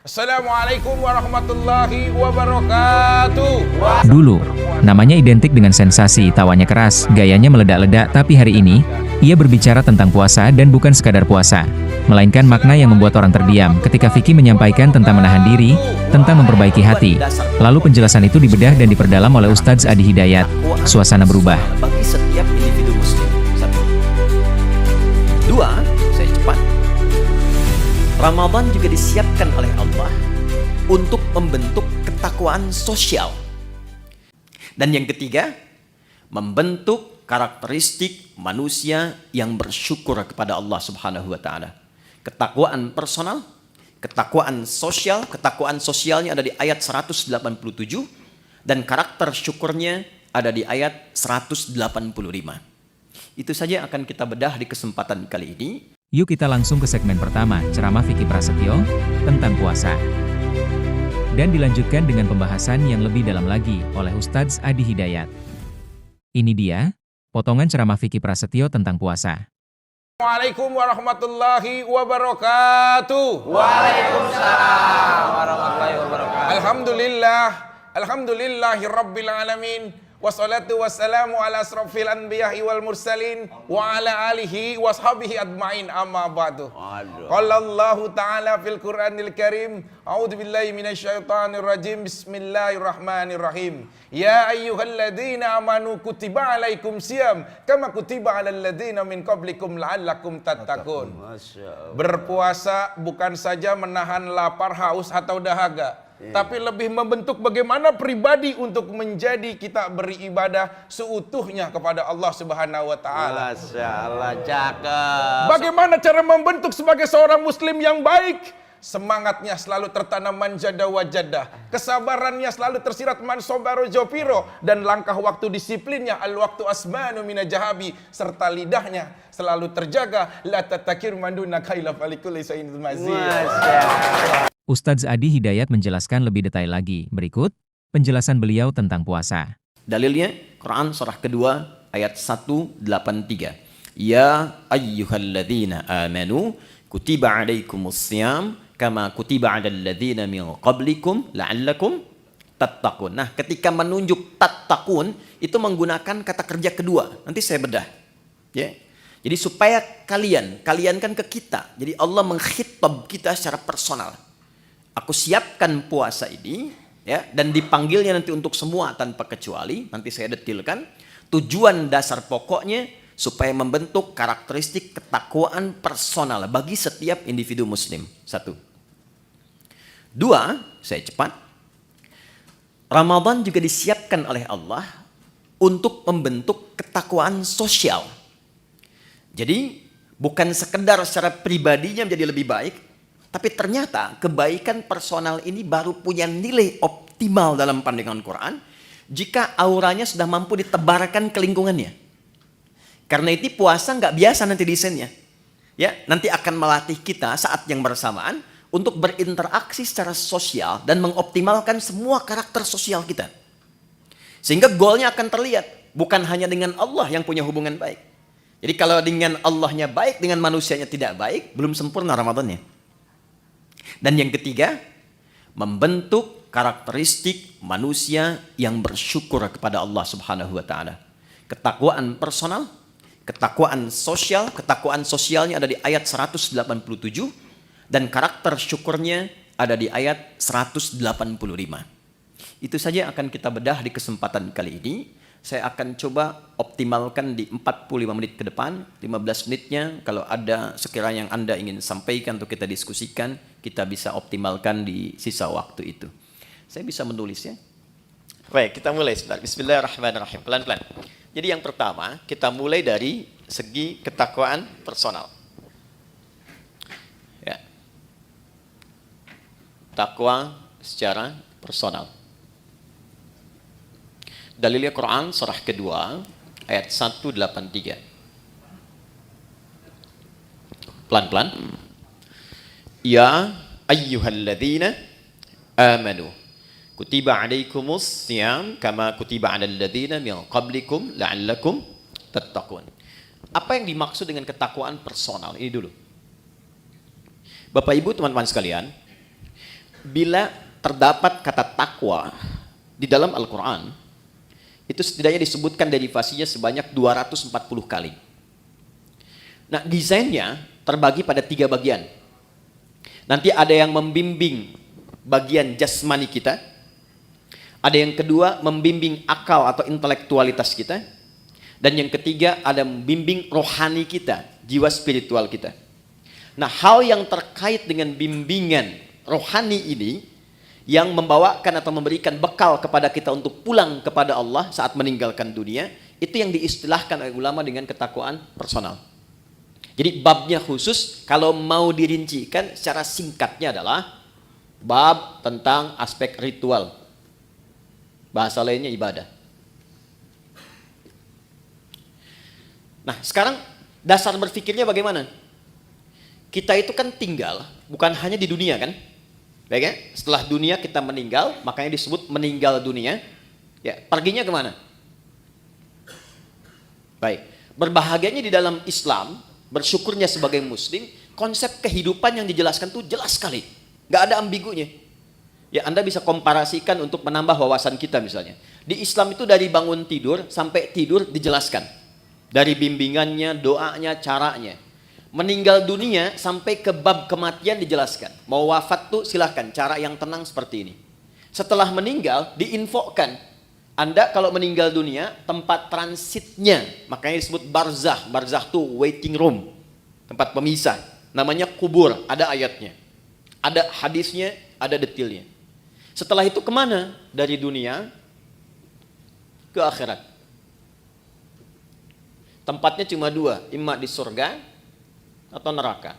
Assalamualaikum warahmatullahi wabarakatuh. Dulu, namanya identik dengan sensasi, tawanya keras, gayanya meledak-ledak, tapi hari ini, ia berbicara tentang puasa dan bukan sekadar puasa, melainkan makna yang membuat orang terdiam ketika Vicky menyampaikan tentang menahan diri, tentang memperbaiki hati. Lalu penjelasan itu dibedah dan diperdalam oleh Ustadz Adi Hidayat. Suasana berubah. Bagi setiap individu muslim. Satu. Dua, saya cepat. Ramadan juga disiapkan oleh Allah untuk membentuk ketakwaan sosial. Dan yang ketiga, membentuk karakteristik manusia yang bersyukur kepada Allah Subhanahu wa taala. Ketakwaan personal, ketakwaan sosialnya ada di ayat 187 dan karakter syukurnya ada di ayat 185. Itu saja akan kita bedah di kesempatan kali ini. Yuk kita langsung ke segmen pertama, ceramah Vicky Prasetyo, tentang puasa. Dan dilanjutkan dengan pembahasan yang lebih dalam lagi, oleh Ustadz Adi Hidayat. Ini dia, potongan ceramah Vicky Prasetyo tentang puasa. Assalamualaikum warahmatullahi wabarakatuh. Waalaikumsalam warahmatullahi wabarakatuh. Alhamdulillahi rabbil alamin. Wassalatu wassalamu ala asrafil anbiya'i wal mursalin wa ala alihi washabihi adma'in amma ba'du. Qala Allahu ta'ala fil Qur'anil Karim, a'udzu billahi minasyaitonir rajim. Bismillahirrahmanirrahim. Ya ayyuhalladzina amanu kutiba alaikum siyam kama kutiba alal ladzina min qablikum la'allakum tattaqun. Berpuasa bukan saja menahan lapar, haus atau dahaga, tapi lebih membentuk bagaimana pribadi untuk menjadi kita beribadah seutuhnya kepada Allah Subhanahu wa taala. Masya Allah, cakep. Bagaimana cara membentuk sebagai seorang muslim yang baik? Semangatnya selalu tertanam manjada wajadah, kesabarannya selalu tersirat man sobaro jopiro, dan langkah waktu disiplinnya al waktu asmanu mina jahabi, serta lidahnya selalu terjaga la tatakir manduna kaila falikul isain mazid. Masya Allah. Ustadz Adi Hidayat menjelaskan lebih detail lagi. Berikut, penjelasan beliau tentang puasa. Dalilnya, Quran surah kedua ayat 183. Ya ayyuhalladzina amanu kutiba alaikumussyam kama kutiba alal ladzina min qablikum la'allakum tattaqun. Nah, ketika menunjuk tattaqun itu menggunakan kata kerja kedua. Nanti saya bedah. Ya. Jadi supaya kalian kan ke kita. Jadi Allah mengkhitab kita secara personal. Aku siapkan puasa ini, ya, dan dipanggilnya nanti untuk semua tanpa kecuali. Nanti saya detilkan. Tujuan dasar pokoknya supaya membentuk karakteristik ketakwaan personal bagi setiap individu muslim. Satu. Dua, saya cepat. Ramadan juga disiapkan oleh Allah untuk membentuk ketakwaan sosial. Jadi bukan sekedar secara pribadinya menjadi lebih baik, tapi ternyata kebaikan personal ini baru punya nilai optimal dalam pandangan Quran jika auranya sudah mampu ditebarkan ke lingkungannya. Karena itu puasa nggak biasa nanti desainnya. Ya, nanti akan melatih kita saat yang bersamaan untuk berinteraksi secara sosial dan mengoptimalkan semua karakter sosial kita. Sehingga goalnya akan terlihat bukan hanya dengan Allah yang punya hubungan baik. Jadi kalau dengan Allahnya baik, dengan manusianya tidak baik, belum sempurna Ramadannya. Dan yang ketiga, membentuk karakteristik manusia yang bersyukur kepada Allah Subhanahu wa taala. Ketakwaan personal, ketakwaan sosialnya ada di ayat 187 dan karakter syukurnya ada di ayat 185. Itu saja akan kita bedah di kesempatan kali ini. Saya akan coba optimalkan di 45 menit ke depan, 15 menitnya kalau ada sekiranya yang Anda ingin sampaikan atau kita diskusikan, kita bisa optimalkan di sisa waktu itu. Saya bisa menulisnya. Baik, kita mulai sebentar. Bismillahirrahmanirrahim. Pelan-pelan. Jadi yang pertama, kita mulai dari segi ketakwaan personal. Ya. Takwa secara personal. Dalilnya Quran surah kedua ayat 183. Pelan-pelan. Ya ayyuhalladzina amanu kutiba alaikumus siyam kama kutiba alal ladzina min qablikum la'allakum tattaqun. Apa yang dimaksud dengan ketakwaan personal? Ini dulu. Bapak Ibu teman-teman sekalian, bila terdapat kata takwa di dalam Al-Quran, itu setidaknya disebutkan derivasinya sebanyak 240 kali. Nah, desainnya terbagi pada 3 bagian. Nanti ada yang membimbing bagian jasmani kita, ada yang kedua membimbing akal atau intelektualitas kita, dan yang ketiga ada membimbing rohani kita, jiwa spiritual kita. Nah, hal yang terkait dengan bimbingan rohani ini yang membawakan atau memberikan bekal kepada kita untuk pulang kepada Allah saat meninggalkan dunia, itu yang diistilahkan oleh ulama dengan ketakwaan personal. Jadi babnya khusus, kalau mau dirincikan secara singkatnya adalah bab tentang aspek ritual. Bahasa lainnya ibadah. Nah, sekarang dasar berpikirnya bagaimana? Kita itu kan tinggal bukan hanya di dunia kan? Baik ya? Setelah dunia kita meninggal, makanya disebut meninggal dunia. Ya, perginya kemana? Baik. Berbahagianya di dalam Islam, bersyukurnya sebagai muslim, konsep kehidupan yang dijelaskan tuh jelas sekali. Gak ada ambigunya. Ya, Anda bisa komparasikan untuk menambah wawasan kita misalnya. Di Islam itu dari bangun tidur sampai tidur dijelaskan. Dari bimbingannya, doanya, caranya. Meninggal dunia sampai ke bab kematian dijelaskan. Mau wafat tuh silahkan, cara yang tenang seperti ini. Setelah meninggal diinfokan, Anda kalau meninggal dunia tempat transitnya, makanya disebut barzah. Barzah tuh waiting room, tempat pemisah. Namanya kubur, ada ayatnya, ada hadisnya, ada detailnya. Setelah itu kemana? Dari dunia ke akhirat. Tempatnya cuma 2, imma di surga atau neraka.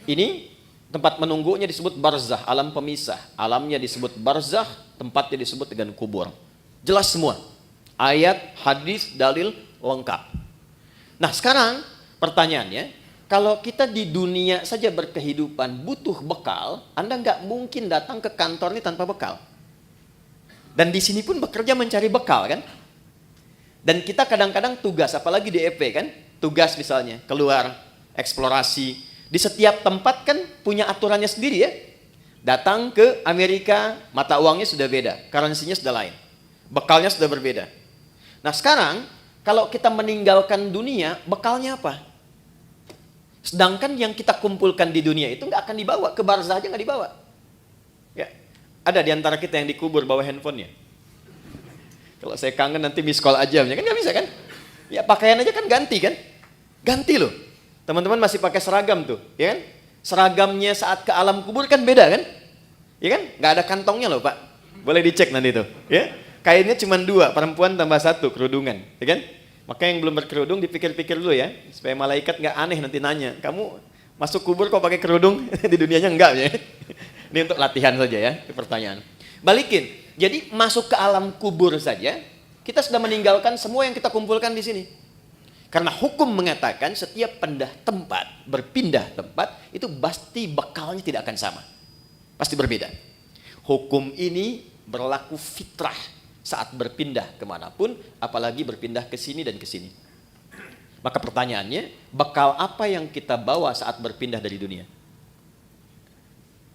Ini tempat menunggunya disebut barzah, alam pemisah. Alamnya disebut barzah, tempatnya disebut dengan kubur. Jelas semua. Ayat, hadis, dalil, lengkap. Nah, sekarang pertanyaannya, kalau kita di dunia saja berkehidupan butuh bekal, Anda nggak mungkin datang ke kantor ini tanpa bekal. Dan di sini pun bekerja mencari bekal kan? Dan kita kadang-kadang tugas, apalagi di EP kan? Tugas misalnya, keluar, eksplorasi. Di setiap tempat kan punya aturannya sendiri ya. Datang ke Amerika, mata uangnya sudah beda, currency-nya sudah lain. Bekalnya sudah berbeda. Nah sekarang, kalau kita meninggalkan dunia, bekalnya apa? Sedangkan yang kita kumpulkan di dunia itu nggak akan dibawa, ke barzah aja nggak dibawa. Ya, ada di antara kita yang dikubur bawa handphonenya. Kalau saya kangen nanti miss call aja, kan nggak bisa kan? Ya pakaian aja kan ganti kan? Ganti loh. Teman-teman masih pakai seragam tuh, ya kan? Seragamnya saat ke alam kubur kan beda kan? Ya kan? Nggak ada kantongnya loh Pak. Boleh dicek nanti tuh, ya? Kainnya cuma 2, perempuan tambah 1, kerudungan, ya kan? Maka yang belum berkerudung dipikir-pikir dulu ya, supaya malaikat nggak aneh nanti nanya, kamu masuk kubur kok pakai kerudung? Di dunianya enggak ya? Ini untuk latihan saja ya, pertanyaan. Balikin, jadi masuk ke alam kubur saja, kita sudah meninggalkan semua yang kita kumpulkan di sini. Karena hukum mengatakan setiap berpindah tempat, itu pasti bekalnya tidak akan sama. Pasti berbeda. Hukum ini berlaku fitrah saat berpindah kemanapun, apalagi berpindah ke sini dan ke sini. Maka pertanyaannya, bekal apa yang kita bawa saat berpindah dari dunia?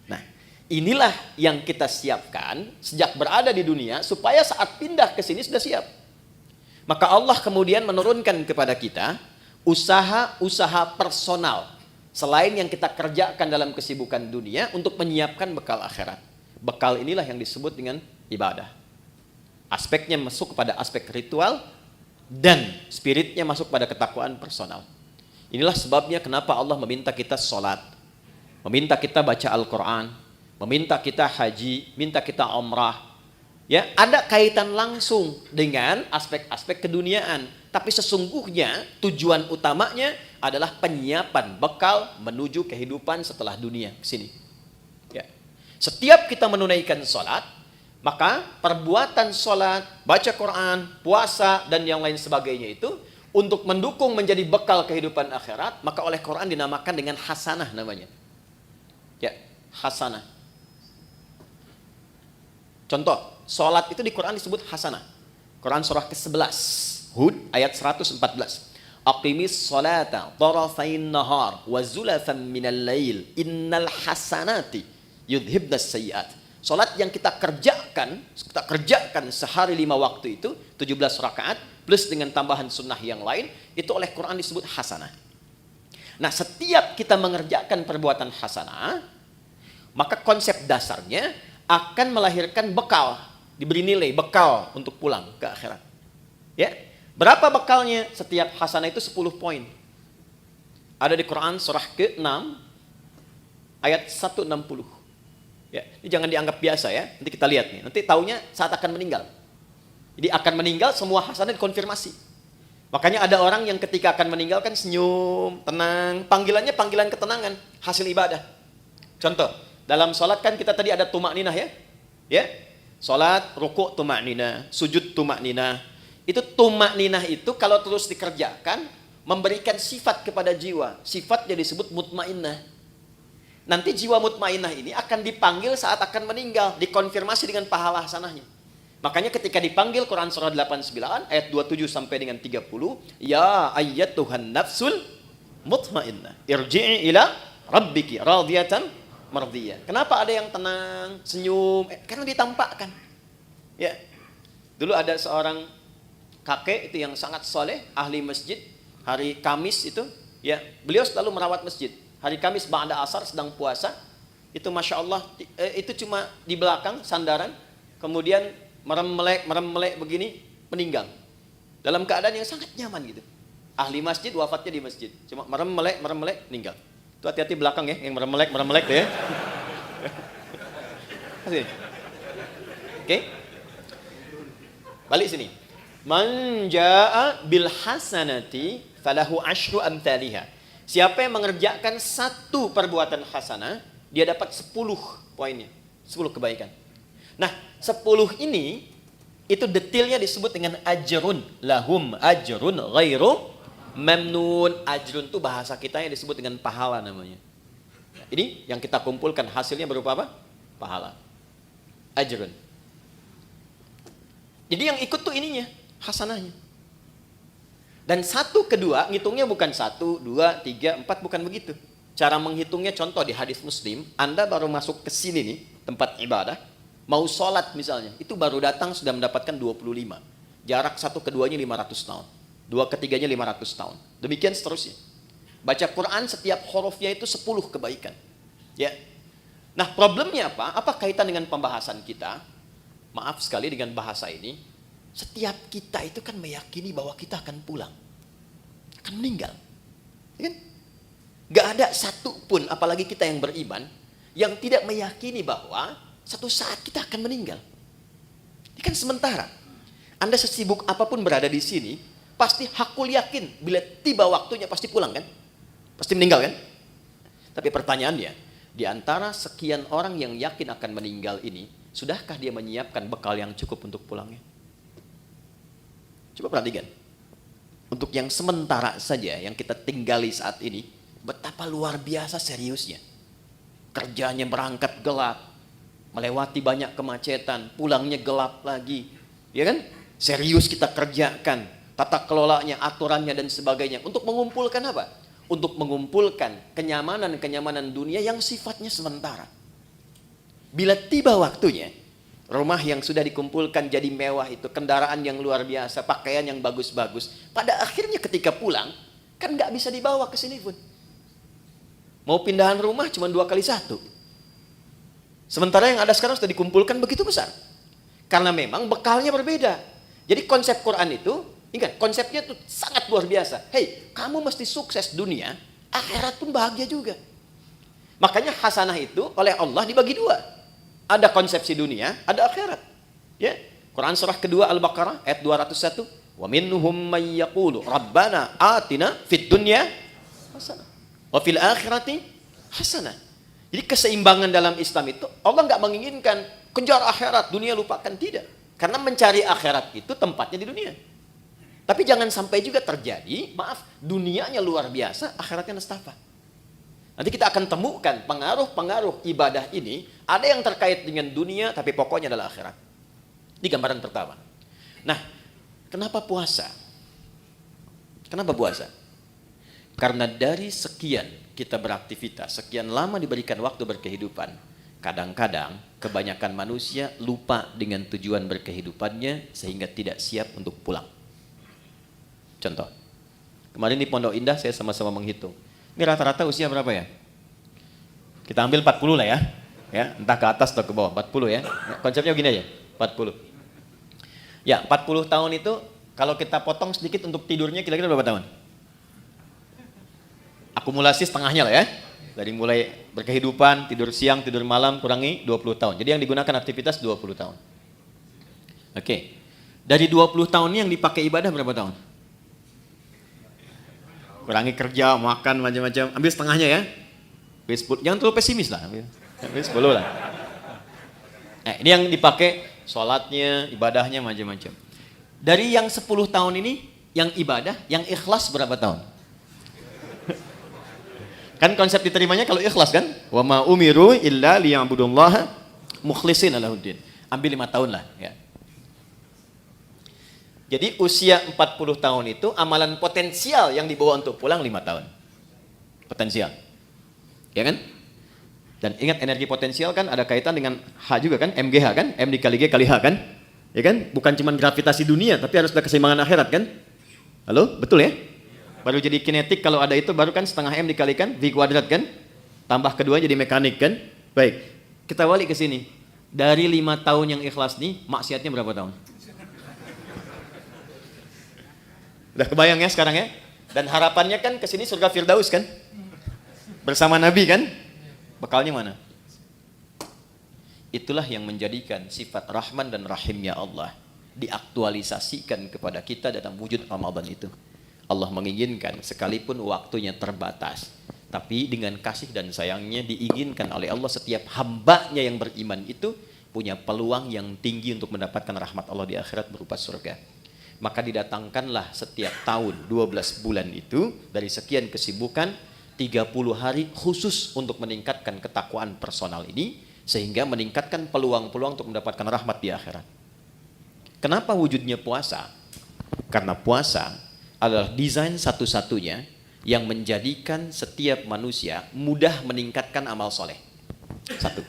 Nah, inilah yang kita siapkan sejak berada di dunia, supaya saat pindah ke sini sudah siap. Maka Allah kemudian menurunkan kepada kita usaha-usaha personal selain yang kita kerjakan dalam kesibukan dunia untuk menyiapkan bekal akhirat. Bekal inilah yang disebut dengan ibadah. Aspeknya masuk kepada aspek ritual dan spiritnya masuk pada ketakwaan personal. Inilah sebabnya kenapa Allah meminta kita sholat, meminta kita baca Al-Quran, meminta kita haji, minta kita umrah. Ya, ada kaitan langsung dengan aspek-aspek keduniaan, tapi sesungguhnya tujuan utamanya adalah penyiapan bekal menuju kehidupan setelah dunia ke sini. Ya. Setiap kita menunaikan sholat, maka perbuatan sholat, baca Quran, puasa, dan yang lain sebagainya itu untuk mendukung menjadi bekal kehidupan akhirat, maka oleh Quran dinamakan dengan hasanah namanya. Ya, hasanah. Contoh, sholat itu di Quran disebut hasanah. Quran surah ke-11, Hud ayat 114. Aqimis salata tarafain nahar wa zulafan minal lail innal hasanati yudhibnas sayyiat. Salat yang kita kerjakan sehari 5 waktu itu 17 rakaat plus dengan tambahan sunnah yang lain itu oleh Quran disebut hasanah. Nah, setiap kita mengerjakan perbuatan hasanah, maka konsep dasarnya akan melahirkan bekal, diberi nilai bekal untuk pulang ke akhirat. Ya. Berapa bekalnya? Setiap hasanah itu 10 poin. Ada di Quran surah ke-6 ayat 160. Ya, ini jangan dianggap biasa ya. Nanti kita lihat nih. Nanti taunya saat akan meninggal. Jadi akan meninggal semua hasanah dikonfirmasi. Makanya ada orang yang ketika akan meninggal kan senyum, tenang. Panggilannya panggilan ketenangan, hasil ibadah. Contoh, dalam sholat kan kita tadi ada tumak ninah ya. Ya. Sholat, rukuk tumak ninah, sujud tumak ninah. Itu tumak ninah itu kalau terus dikerjakan memberikan sifat kepada jiwa. Sifatnya disebut mutmainnah. Nanti jiwa mutmainnah ini akan dipanggil saat akan meninggal, dikonfirmasi dengan pahala hasanahnya. Makanya ketika dipanggil Quran surah 89 ayat 27 sampai dengan 30, ya ayyatuhan nafsul mutmainnah, irji'i ila rabbiki radiyatan mardiyah. Kenapa ada yang tenang, senyum? Karena ditampakkan. Ya. Dulu ada seorang kakek itu yang sangat soleh, ahli masjid. Hari Kamis itu, ya beliau selalu merawat masjid. Hari Kamis ba'da asar sedang puasa, itu masya Allah, itu cuma di belakang sandaran, kemudian merem-melek begini, meninggal. Dalam keadaan yang sangat nyaman gitu. Ahli masjid wafatnya di masjid, cuma merem-melek, meninggal. Itu hati-hati belakang ya, yang merem-melek tuh ya. Oke, balik sini. Man jaa bil hasanati falahu asyru amthaliha. Siapa yang mengerjakan 1 perbuatan hasanah, dia dapat 10 poinnya, 10 kebaikan. Nah, 10 ini itu detailnya disebut dengan ajrun, lahum ajrun ghairu mamnun. Ajrun itu bahasa kita yang disebut dengan pahala namanya. Ini yang kita kumpulkan hasilnya berupa apa? Pahala. Ajrun. Jadi yang ikut tuh ininya, hasanahnya. Dan 1 ke 2 ngitungnya bukan 1, 2, 3, 4, bukan begitu. Cara menghitungnya contoh di hadis Muslim, Anda baru masuk ke sini nih, tempat ibadah, mau sholat misalnya, itu baru datang sudah mendapatkan 25. Jarak 1 ke 2-nya 500 tahun. 2 ke 3-nya 500 tahun. Demikian seterusnya. Baca Quran setiap hurufnya itu 10 kebaikan. Ya. Nah, problemnya apa? Apa kaitan dengan pembahasan kita? Maaf sekali dengan bahasa ini. Setiap kita itu kan meyakini bahwa kita akan pulang, akan meninggal, ya kan? Gak ada satu pun, apalagi kita yang beriman, yang tidak meyakini bahwa satu saat kita akan meninggal. Ini kan sementara. Anda sesibuk apapun berada di sini, pasti hakul yakin bila tiba waktunya pasti pulang kan, pasti meninggal kan. Tapi pertanyaannya, di antara sekian orang yang yakin akan meninggal ini, sudahkah dia menyiapkan bekal yang cukup untuk pulangnya? Coba perhatikan. Untuk yang sementara saja yang kita tinggali saat ini, betapa luar biasa seriusnya. Kerjanya berangkat gelap, melewati banyak kemacetan, pulangnya gelap lagi. Ya kan? Serius kita kerjakan, tata kelolanya, aturannya dan sebagainya. Untuk mengumpulkan apa? Untuk mengumpulkan kenyamanan-kenyamanan dunia yang sifatnya sementara. Bila tiba waktunya, rumah yang sudah dikumpulkan jadi mewah itu, kendaraan yang luar biasa, pakaian yang bagus-bagus. Pada akhirnya ketika pulang, kan nggak bisa dibawa ke sini pun. Mau pindahan rumah cuma 2 kali 1. Sementara yang ada sekarang sudah dikumpulkan begitu besar. Karena memang bekalnya berbeda. Jadi konsep Quran itu, ingat, konsepnya itu sangat luar biasa. Hei, kamu mesti sukses dunia, akhirat pun bahagia juga. Makanya hasanah itu oleh Allah dibagi 2. Ada konsepsi dunia, ada akhirat. Ya. Quran surah kedua Al-Baqarah ayat 201. Wa minhum may yaqulu rabbana atina fid dunya hasanah wa fil akhirati hasanah. Jadi keseimbangan dalam Islam itu Allah nggak menginginkan kejar akhirat, dunia lupakan, tidak. Karena mencari akhirat itu tempatnya di dunia. Tapi jangan sampai juga terjadi, maaf, dunianya luar biasa, akhiratnya nestapa. Nanti kita akan temukan pengaruh-pengaruh ibadah ini, ada yang terkait dengan dunia, tapi pokoknya adalah akhirat. Ini gambaran pertama. Nah, kenapa puasa? Kenapa puasa? Karena dari sekian kita beraktivitas, sekian lama diberikan waktu berkehidupan, kadang-kadang kebanyakan manusia lupa dengan tujuan berkehidupannya sehingga tidak siap untuk pulang. Contoh, kemarin di Pondok Indah saya sama-sama menghitung. Ini rata-rata usia berapa ya? Kita ambil 40 lah ya. Ya, entah ke atas atau ke bawah, 40 ya. Konsepnya begini aja, 40. Ya, 40 tahun itu kalau kita potong sedikit untuk tidurnya kira-kira berapa tahun? Akumulasi setengahnya lah ya. Dari mulai berkehidupan, tidur siang, tidur malam, kurangi 20 tahun. Jadi yang digunakan aktivitas 20 tahun. Oke. Dari 20 tahun ini yang dipakai ibadah berapa tahun? Kurangi kerja, makan, macam-macam. Ambil setengahnya ya. Jangan terlalu pesimis lah. Ambil 10 lah. Nah, ini yang dipakai sholatnya, ibadahnya, macam-macam. Dari yang 10 tahun ini, yang ibadah, yang ikhlas berapa tahun? Kan konsep diterimanya kalau ikhlas kan? Wa ma umiru illa liya'budullaha mukhlishina lahuddin. Ambil 5 tahun lah ya. Jadi usia 40 tahun itu amalan potensial yang dibawa untuk pulang 5 tahun. Potensial. Ya kan? Dan ingat energi potensial kan ada kaitan dengan H juga kan? MGH kan? M dikali G kali H kan? Ya kan? Bukan cuma gravitasi dunia tapi harus ada keseimbangan akhirat kan? Halo? Betul ya? Baru jadi kinetik kalau ada itu baru kan setengah M dikalikan V kuadrat kan? Tambah kedua jadi mekanik kan? Baik. Kita balik ke sini. Dari 5 tahun yang ikhlas nih, maksiatnya berapa tahun? Udah kebayang ya sekarang ya? Dan harapannya kan ke sini surga Firdaus kan? Bersama Nabi kan? Bekalnya mana? Itulah yang menjadikan sifat Rahman dan Rahimnya Allah diaktualisasikan kepada kita dalam wujud Ramadan itu. Allah menginginkan sekalipun waktunya terbatas, tapi dengan kasih dan sayangnya diinginkan oleh Allah setiap hambanya yang beriman itu punya peluang yang tinggi untuk mendapatkan rahmat Allah di akhirat berupa surga. Maka didatangkanlah setiap tahun 12 bulan itu dari sekian kesibukan 30 hari khusus untuk meningkatkan ketakwaan personal ini sehingga meningkatkan peluang-peluang untuk mendapatkan rahmat di akhirat. Kenapa wujudnya puasa? Karena puasa adalah desain satu-satunya yang menjadikan setiap manusia mudah meningkatkan amal soleh. Satu,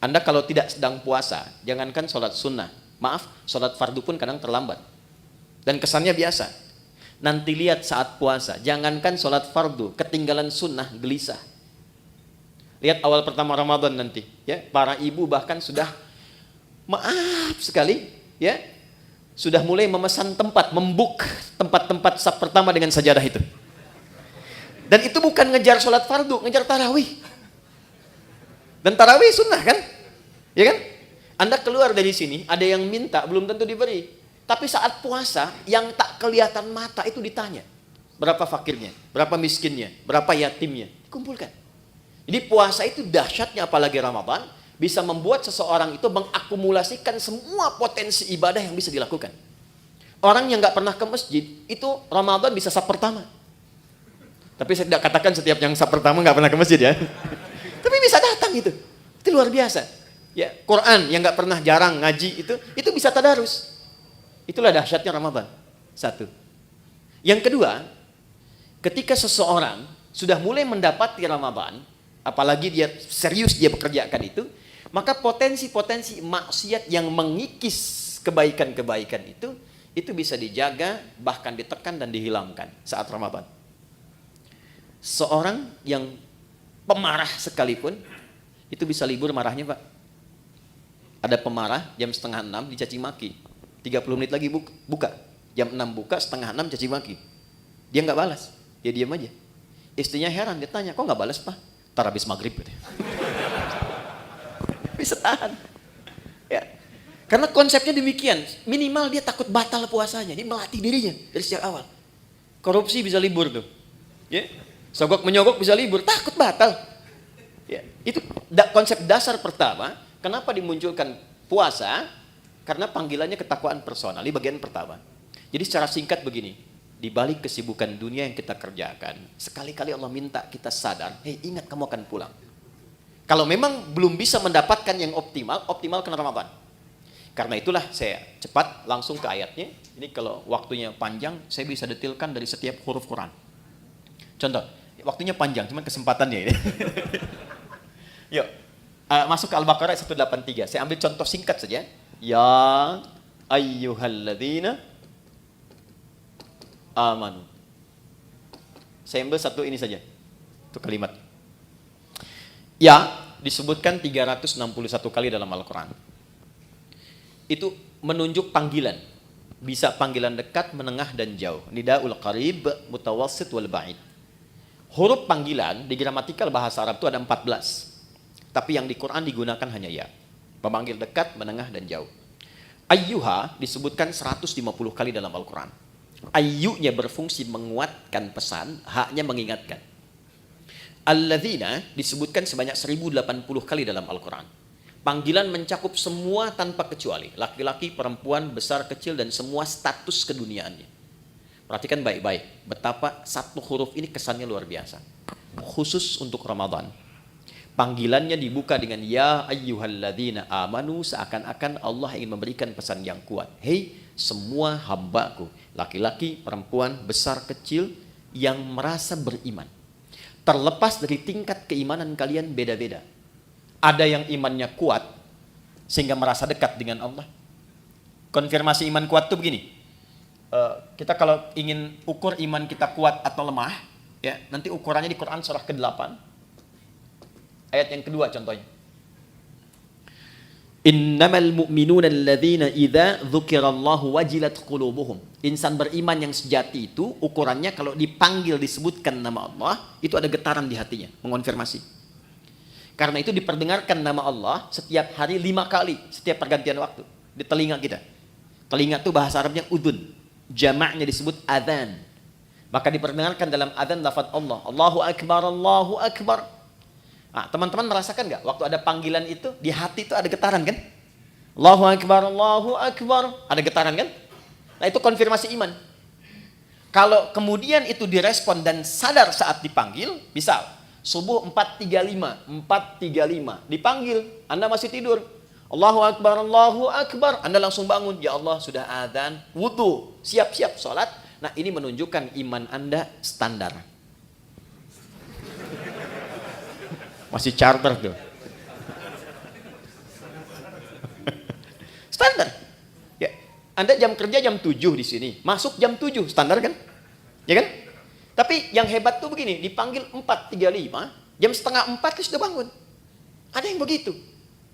Anda kalau tidak sedang puasa, jangankan sholat sunnah, maaf, sholat fardu pun kadang terlambat. Dan kesannya biasa. Nanti lihat saat puasa, jangankan sholat fardu, ketinggalan sunnah, gelisah. Lihat awal pertama Ramadan nanti, ya, para ibu bahkan sudah maaf sekali, ya, sudah mulai memesan tempat, membuk tempat-tempat saf pertama dengan sajadah itu. Dan itu bukan ngejar sholat fardu, ngejar tarawih. Dan tarawih sunnah kan? Ya kan? Anda keluar dari sini, ada yang minta, belum tentu diberi. Tapi saat puasa, yang tak kelihatan mata itu ditanya. Berapa fakirnya, berapa miskinnya, berapa yatimnya. Dikumpulkan. Jadi puasa itu dahsyatnya apalagi Ramadan, bisa membuat seseorang itu mengakumulasikan semua potensi ibadah yang bisa dilakukan. Orang yang nggak pernah ke masjid, itu Ramadan bisa saf pertama. Tapi saya tidak katakan setiap yang saf pertama nggak pernah ke masjid ya. Tapi bisa datang itu luar biasa. Ya, Quran yang nggak pernah jarang ngaji itu bisa tadarus. Itulah dahsyatnya Ramadan. Satu. Yang kedua, ketika seseorang sudah mulai mendapati Ramadan, apalagi dia serius dia bekerjakan itu, maka potensi-potensi maksiat yang mengikis kebaikan-kebaikan itu bisa dijaga, bahkan ditekan dan dihilangkan saat Ramadan. Seorang yang pemarah sekalipun, itu bisa libur marahnya Pak. Ada pemarah jam 5:30 dicaci maki. 30 menit lagi buka. Jam 6 buka, 5:30 caci maki. Dia nggak balas, dia diam aja. Istrinya heran, dia tanya, kok nggak balas Pak? Ntar habis maghrib. Bisa tahan. Ya. Karena konsepnya demikian, minimal dia takut batal puasanya, dia melatih dirinya dari sejak awal. Korupsi bisa libur tuh. Ya. Sogok menyogok bisa libur, takut batal. Ya. Itu konsep dasar pertama, kenapa dimunculkan puasa? Karena panggilannya ketakwaan personal, di bagian pertama. Jadi secara singkat begini, di balik kesibukan dunia yang kita kerjakan, sekali-kali Allah minta kita sadar, hei ingat kamu akan pulang. Kalau memang belum bisa mendapatkan yang optimal, optimalkan Ramadan. Karena itulah saya cepat langsung ke ayatnya. Ini kalau waktunya panjang, saya bisa detilkan dari setiap huruf Quran. Contoh, waktunya panjang, cuman kesempatannya ini. Yuk, masuk ke Al-Baqarah 183. Saya ambil contoh singkat saja. Ya ayyuhalladzina amanu. Saya ambil satu ini saja. Itu kalimat. Ya disebutkan 361 kali dalam Al-Quran. Itu menunjuk panggilan. Bisa panggilan dekat, menengah, dan jauh. Nidaul qarib, mutawassit, wal ba'id. Huruf panggilan di gramatikal bahasa Arab itu ada 14. Tapi yang di Quran digunakan hanya ya. Pemanggil dekat, menengah, dan jauh. Ayyuha disebutkan 150 kali dalam Al-Quran. Ayyunya berfungsi menguatkan pesan, haknya mengingatkan. Alladzina disebutkan sebanyak 1080 kali dalam Al-Quran. Panggilan mencakup semua tanpa kecuali. Laki-laki, perempuan, besar, kecil, dan semua status keduniaannya. Perhatikan baik-baik. Betapa satu huruf ini kesannya luar biasa. Khusus untuk Ramadan. Panggilannya dibuka dengan ya ayyuhalladzina amanu, seakan-akan Allah ingin memberikan pesan yang kuat. Hei semua hambaku, laki-laki, perempuan, besar, kecil, yang merasa beriman. Terlepas dari tingkat keimanan kalian beda-beda. Ada yang imannya kuat sehingga merasa dekat dengan Allah. Konfirmasi iman kuat itu begini. Kita kalau ingin ukur iman kita kuat atau lemah, ya nanti ukurannya di Quran surah ke-8. Ayat yang kedua contohnya. Innamal mu'minuna alladzina idza dzukirallahu wajilat qulubuhum. Insan beriman yang sejati itu ukurannya kalau dipanggil disebutkan nama Allah, itu ada getaran di hatinya, mengonfirmasi. Karena itu diperdengarkan nama Allah setiap hari 5 kali, setiap pergantian waktu di telinga kita. Telinga itu bahasa Arabnya udun. Jamaknya disebut adzan. Maka diperdengarkan dalam adzan lafaz Allah, Allahu akbar, Allahu akbar. Nah, teman-teman merasakan nggak waktu ada panggilan itu di hati itu ada getaran kan? Allahu akbar, Allahu akbar, ada getaran kan? Nah, itu konfirmasi iman. Kalau kemudian itu direspon dan sadar saat dipanggil, misal subuh 4.35 dipanggil, Anda masih tidur. Allahu akbar, Allahu akbar, Anda langsung bangun, ya Allah sudah adzan, wudu, siap-siap sholat. Nah, ini menunjukkan iman Anda standar. Masih charter tuh. Standar. Ya, Anda jam kerja jam 7 di sini, masuk jam 7, standar kan? Ya kan? Tapi yang hebat tuh begini, dipanggil 4.35, jam setengah 4 sudah bangun. Ada yang begitu.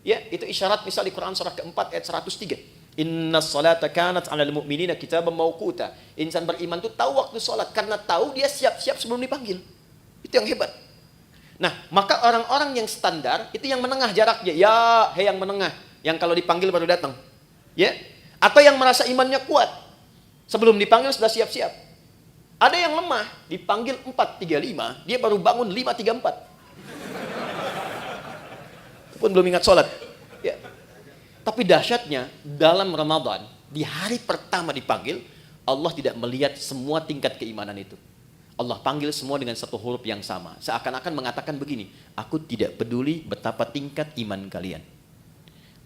Ya, itu isyarat misal di Quran surah ke-4 ayat 103. Inna salata kanat 'alal mu'minina kitaban mauquta. Insan beriman tuh tahu waktu salat karena tahu dia siap-siap sebelum dipanggil. Itu yang hebat. Nah, maka orang-orang yang standar itu yang menengah jaraknya. Ya, hei yang menengah, yang kalau dipanggil baru datang. Ya? Atau yang merasa imannya kuat. Sebelum dipanggil sudah siap-siap. Ada yang lemah, dipanggil 4.35, dia baru bangun 5.34. Pun belum ingat sholat. Ya. Tapi dahsyatnya dalam Ramadan, di hari pertama dipanggil, Allah tidak melihat semua tingkat keimanan itu. Allah panggil semua dengan satu huruf yang sama. Seakan-akan mengatakan begini, aku tidak peduli betapa tingkat iman kalian.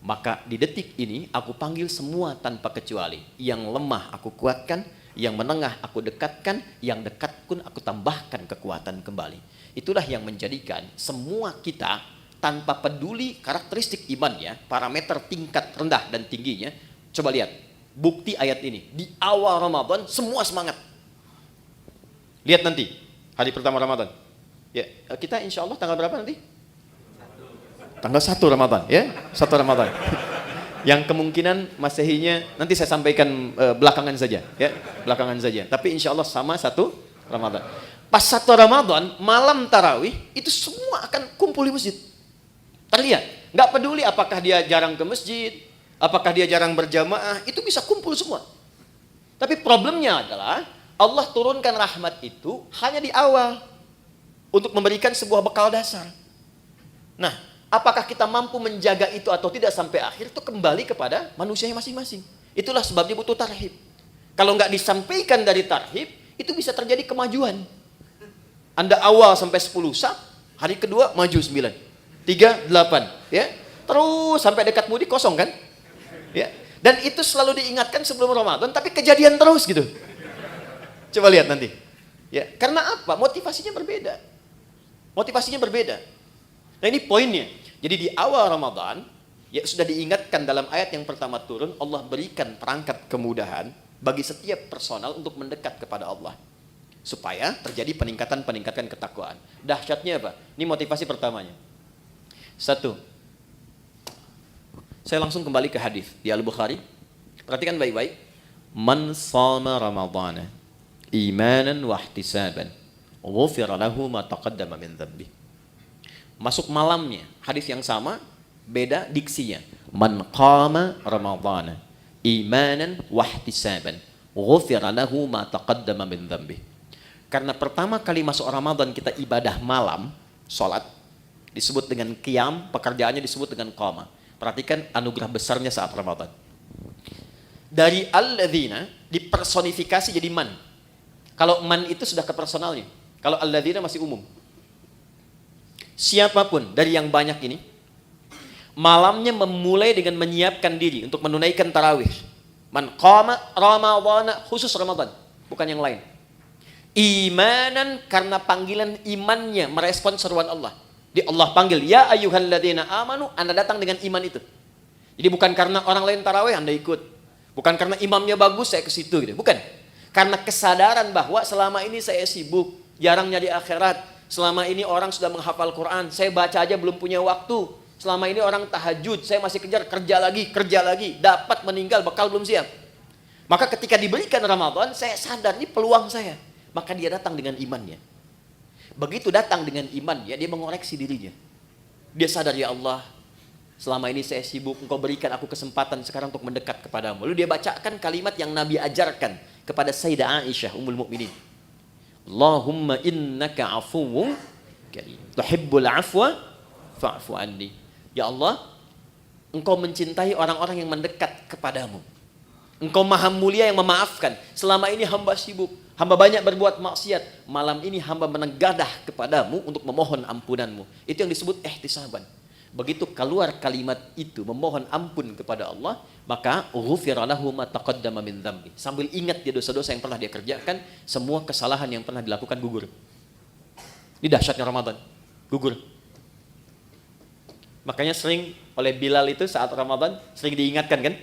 Maka di detik ini aku panggil semua tanpa kecuali. Yang lemah aku kuatkan, yang menengah aku dekatkan, yang dekat pun aku tambahkan kekuatan kembali. Itulah yang menjadikan semua kita tanpa peduli karakteristik imannya, parameter tingkat rendah dan tingginya. Coba lihat, bukti ayat ini. Di awal Ramadan semua semangat. Lihat nanti, hari pertama Ramadan. Ya, kita insya Allah tanggal berapa nanti? Tanggal 1 Ramadan, ya, 1 Ramadan. Yang kemungkinan Masehinya nanti saya sampaikan belakangan saja, ya, belakangan saja. Tapi insya Allah sama 1 Ramadan. Pas 1 Ramadan, malam tarawih, itu semua akan kumpul di masjid. Terlihat, nggak peduli apakah dia jarang ke masjid, apakah dia jarang berjamaah, itu bisa kumpul semua. Tapi problemnya adalah Allah turunkan rahmat itu hanya di awal untuk memberikan sebuah bekal dasar. Nah, apakah kita mampu menjaga itu atau tidak sampai akhir itu kembali kepada manusianya masing-masing. Itulah sebabnya butuh tarhib. Kalau nggak disampaikan dari tarhib, itu bisa terjadi kemajuan. Anda awal sampai 10 saf, hari kedua maju 9, 3, 8, ya. Terus sampai dekat mudik kosong kan? Ya. Dan itu selalu diingatkan sebelum Ramadan, tapi kejadian terus gitu. Coba lihat nanti. Ya, karena apa? Motivasinya berbeda. Motivasinya berbeda. Nah ini poinnya. Jadi di awal Ramadan, ya sudah diingatkan dalam ayat yang pertama turun, Allah berikan perangkat kemudahan bagi setiap personal untuk mendekat kepada Allah. Supaya terjadi peningkatan ketakwaan. Dahsyatnya apa? Ini motivasi pertamanya. Satu, saya langsung kembali ke hadis di Al-Bukhari. Perhatikan baik-baik. Man shama Ramadhana imanan wa ihtisaban ghufira lahu ma taqaddama min dhanbi. Masuk malamnya, hadis yang sama, beda diksinya. Man qama Ramadhana imanan wa ihtisaban ghufira lahu ma taqaddama min dhanbi. Karena pertama kali masuk Ramadan kita ibadah malam, salat, disebut dengan qiyam, pekerjaannya disebut dengan qama. Perhatikan anugerah besarnya saat Ramadan. Dari alladzina dipersonifikasi jadi man. Kalau man itu sudah ke personalnya. Kalau alladzina masih umum. Siapapun dari yang banyak ini, malamnya memulai dengan menyiapkan diri untuk menunaikan tarawih. Man qama Ramadhana, khusus Ramadan, bukan yang lain. Imanan, karena panggilan imannya merespon seruan Allah. Di Allah panggil, ya ayyuhalladzina amanu, Anda datang dengan iman itu. Jadi bukan karena orang lain tarawih Anda ikut. Bukan karena imamnya bagus saya ke situ gitu. Bukan. Karena kesadaran bahwa selama ini saya sibuk, jarang nyari akhirat. Selama ini orang sudah menghafal Quran, saya baca aja belum punya waktu. Selama ini orang tahajud, saya masih kejar kerja lagi, dapat meninggal bekal belum siap. Maka ketika diberikan Ramadan, saya sadar ini peluang saya. Maka dia datang dengan imannya. Begitu datang dengan imannya, dia mengoreksi dirinya. Dia sadar, ya Allah, selama ini saya sibuk, Engkau berikan aku kesempatan sekarang untuk mendekat kepadamu. Lalu dia bacakan kalimat yang Nabi ajarkan kepada Sayyidah Aisyah, Ummul Mukminin. Allahumma innaka afuwwun karim, tuhibbul afwa fa'fu anni. Ya Allah, Engkau mencintai orang-orang yang mendekat kepadamu. Engkau maha mulia yang memaafkan. Selama ini hamba sibuk, hamba banyak berbuat maksiat. Malam ini hamba menegadah kepadamu untuk memohon ampunanmu. Itu yang disebut ihtisaban. Begitu keluar kalimat itu, memohon ampun kepada Allah, maka ghufira lahu ma taqaddama min dzambi. Sambil ingat dia dosa-dosa yang pernah dia kerjakan, semua kesalahan yang pernah dilakukan gugur. Ini dahsyatnya Ramadan, gugur. Makanya sering oleh Bilal itu saat Ramadan sering diingatkan kan?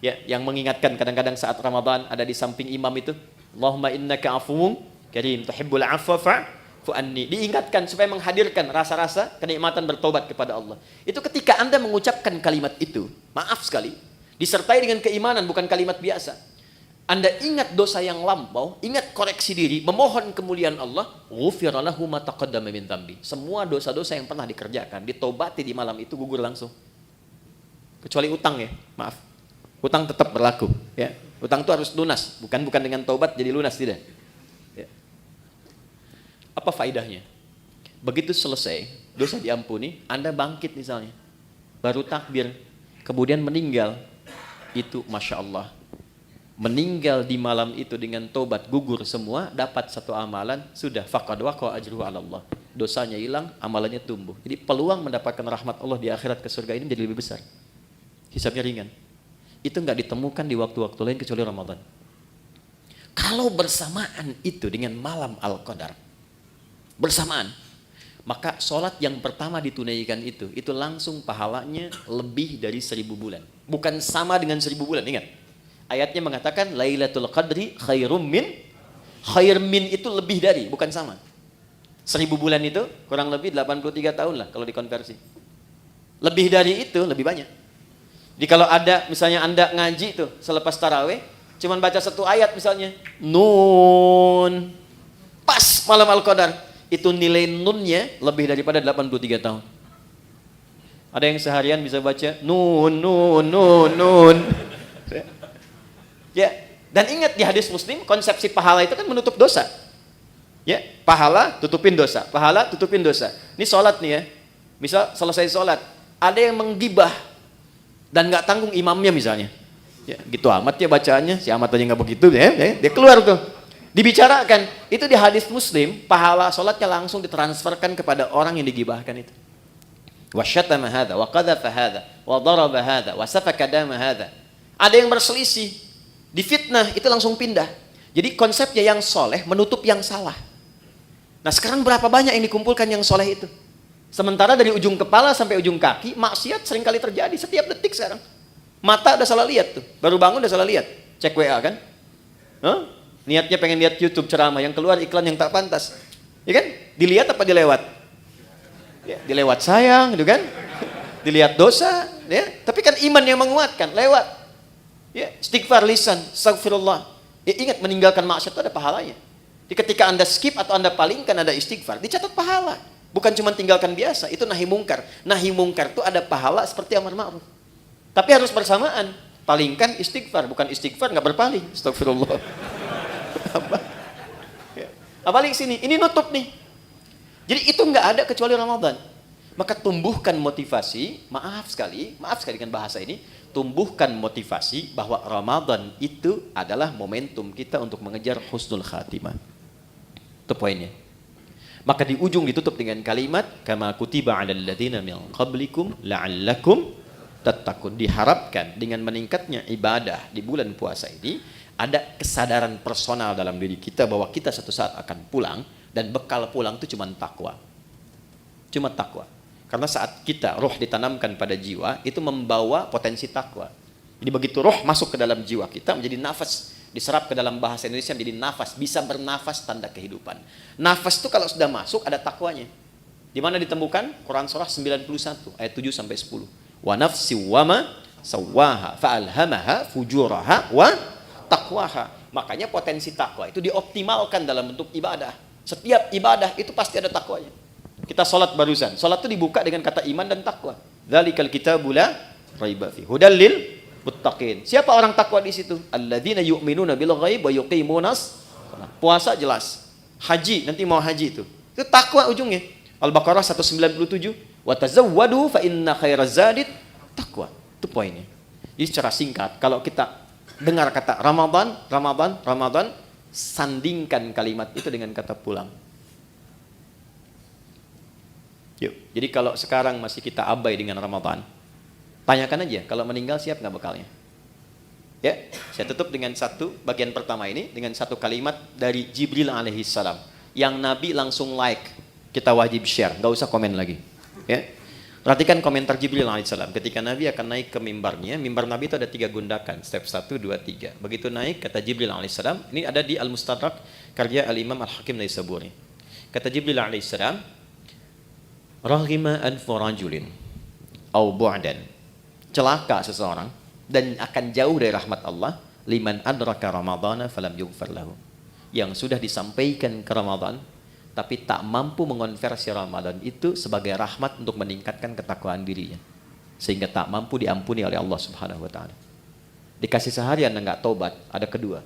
Ya, yang mengingatkan kadang-kadang saat Ramadan ada di samping imam itu, Allahumma innaka afuwwun karim tuhibbul afwa fa'fu anni. Diingatkan supaya menghadirkan rasa-rasa kenikmatan bertobat kepada Allah. Itu ketika Anda mengucapkan kalimat itu, maaf sekali, disertai dengan keimanan, bukan kalimat biasa. Anda ingat dosa yang lampau, ingat koreksi diri, memohon kemuliaan Allah, ghufira lahu ma taqaddama min dzambi. Semua dosa-dosa yang pernah dikerjakan, ditobati di malam itu gugur langsung. Kecuali utang ya, maaf. Utang tetap berlaku, ya. Utang itu harus lunas, bukan dengan taubat jadi lunas, tidak. Ya. Apa faedahnya? Begitu selesai, dosa diampuni, Anda bangkit misalnya, baru takbir, kemudian meninggal, itu Masya Allah. Meninggal di malam itu dengan taubat gugur semua, dapat satu amalan, sudah faqad waqa ajruhu 'ala Allah. Dosanya hilang, amalannya tumbuh. Jadi peluang mendapatkan rahmat Allah di akhirat ke surga ini jadi lebih besar. Hisabnya ringan. Itu nggak ditemukan di waktu-waktu lain kecuali Ramadan. Kalau bersamaan itu dengan malam Al-Qadar, bersamaan, maka sholat yang pertama ditunaikan itu langsung pahalanya lebih dari 1000 bulan. Bukan sama dengan 1000 bulan, ingat. Ayatnya mengatakan Lailatul Qadri khairum min, khair min itu lebih dari, bukan sama. 1000 bulan itu kurang lebih 83 tahun lah kalau dikonversi. Lebih dari itu lebih banyak. Jadi kalau ada misalnya Anda ngaji tuh selepas tarawih, cuman baca satu ayat misalnya, Nun, pas malam Al-Qadar, itu nilai nunnya lebih daripada 83 tahun. Ada yang seharian bisa baca Nun. Ya, dan ingat di hadis Muslim, konsepsi pahala itu kan menutup dosa. Ya, pahala tutupin dosa, pahala tutupin dosa. Ini sholat nih ya, misal selesai sholat, ada yang menggibah dan nggak tanggung imamnya misalnya, ya gitu amat ya bacaannya, si amat aja nggak begitu ya, dia keluar tuh, dibicarakan itu di hadis Muslim, pahala sholatnya langsung ditransferkan kepada orang yang digibahkan itu. Wasyatama hadza, wa qadhafa hadza, wa daraba hadza, wa safaka dama hadza. Ada yang berselisih, difitnah, itu langsung pindah. Jadi konsepnya yang soleh menutup yang salah. Nah sekarang berapa banyak yang dikumpulkan yang soleh itu? Sementara dari ujung kepala sampai ujung kaki, maksiat seringkali terjadi setiap detik sekarang. Mata udah salah lihat tuh, baru bangun udah salah lihat. Cek WA kan? Hah? Niatnya pengen lihat YouTube ceramah, yang keluar iklan yang tak pantas. Ya kan? Dilihat apa dilewat? Ya, dilewat sayang, gitu kan? Dilihat dosa, ya. Tapi kan iman yang menguatkan, lewat. Ya, istighfar lisan, astagfirullah. Ya, ingat meninggalkan maksiat itu ada pahalanya. Jadi ketika Anda skip atau Anda palingkan ada istighfar, dicatat pahala. Bukan cuma tinggalkan biasa, itu nahi mungkar. Nahi mungkar itu ada pahala seperti amar ma'ruf. Tapi harus bersamaan. Palingkan istighfar, bukan istighfar nggak berpaling. Astagfirullah. Apalagi sini, ini nutup nih. Jadi itu nggak ada kecuali Ramadan. Maka tumbuhkan motivasi, maaf sekali dengan bahasa ini, tumbuhkan motivasi bahwa Ramadan itu adalah momentum kita untuk mengejar husnul khatimah. Itu poinnya. Maka di ujung ditutup dengan kalimat kama kutiba 'alal ladzina min qablikum la'allakum tattaqun. Diharapkan dengan meningkatnya ibadah di bulan puasa ini ada kesadaran personal dalam diri kita bahwa kita satu saat akan pulang, dan bekal pulang itu cuma takwa. Cuma takwa. Karena saat kita roh ditanamkan pada jiwa, itu membawa potensi takwa. Jadi begitu roh masuk ke dalam jiwa kita, menjadi nafas, diserap ke dalam bahasa Indonesia menjadi nafas, bisa bernafas tanda kehidupan. Nafas itu kalau sudah masuk ada takwanya. Di mana ditemukan? Quran surah 91 ayat 7 sampai 10. Wa nafsi wa ma sawwaha fa'alhamaha fujuraha wa taqwaha. Makanya potensi takwa itu dioptimalkan dalam bentuk ibadah. Setiap ibadah itu pasti ada takwanya. Kita sholat barusan. Sholat itu dibuka dengan kata iman dan takwa. Dzalikal kitabu la raiba fi hudal lil muttaqin. Siapa orang takwa di situ? Alladzina yu'minuna bil ghaib wa yuqimunas. Puasa jelas. Haji, nanti mau haji itu. Itu takwa ujungnya. Al-Baqarah 197. Wa tazawwadu fa inna khairaz zadit taqwa. Itu poinnya. Jadi secara singkat, kalau kita dengar kata Ramadan, sandingkan kalimat itu dengan kata pulang. Yuk. Jadi kalau sekarang masih kita abai dengan Ramadan, tanyakan aja kalau meninggal siap nggak bekalnya. Ya, saya tutup dengan satu bagian pertama ini dengan satu kalimat dari Jibril alaihissalam yang Nabi langsung like, kita wajib share, nggak usah komen lagi. Ya, perhatikan komentar Jibril alaihissalam ketika Nabi akan naik ke mimbarnya. Mimbar Nabi itu ada 3 gundakan, step 1, 2, 3. Begitu naik, kata Jibril alaihissalam, ini ada di Al-Mustadrak karya Al-Imam Al-Hakim Naisaburi. Kata Jibril alaihissalam, raghima anfu rajulin au bu'dan, celaka seseorang dan akan jauh dari rahmat Allah, liman adraka ramadhana falam yughfar lahu, yang sudah disampaikan ke Ramadan tapi tak mampu mengonversi Ramadan itu sebagai rahmat untuk meningkatkan ketakwaan dirinya, sehingga tak mampu diampuni oleh Allah Subhanahu wa taala. Dikasih sehari Anda enggak tobat, ada kedua.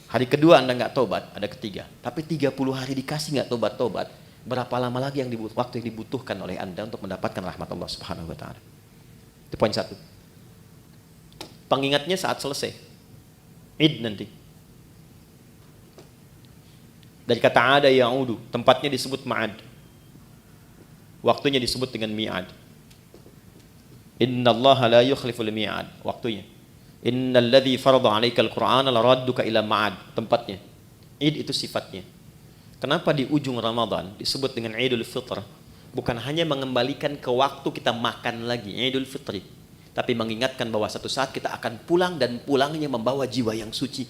Hari kedua Anda enggak tobat, ada ketiga. Tapi 30 hari dikasih enggak tobat-tobat, berapa lama lagi waktu yang dibutuhkan oleh Anda untuk mendapatkan rahmat Allah Subhanahu wa taala? Itu poin 1. Pengingatnya saat selesai Id nanti. Dari kata ada ya'udu, tempatnya disebut ma'ad. Waktunya disebut dengan mi'ad. Innallaha la yukhliful mi'ad, waktunya. Innal ladzi farada 'alaikal qur'ana laradduka ila ma'ad, tempatnya. Id itu sifatnya. Kenapa di ujung Ramadan disebut dengan Idul Fitr? Bukan hanya mengembalikan ke waktu kita makan lagi, Idul Fitri, tapi mengingatkan bahwa satu saat kita akan pulang, dan pulangnya membawa jiwa yang suci,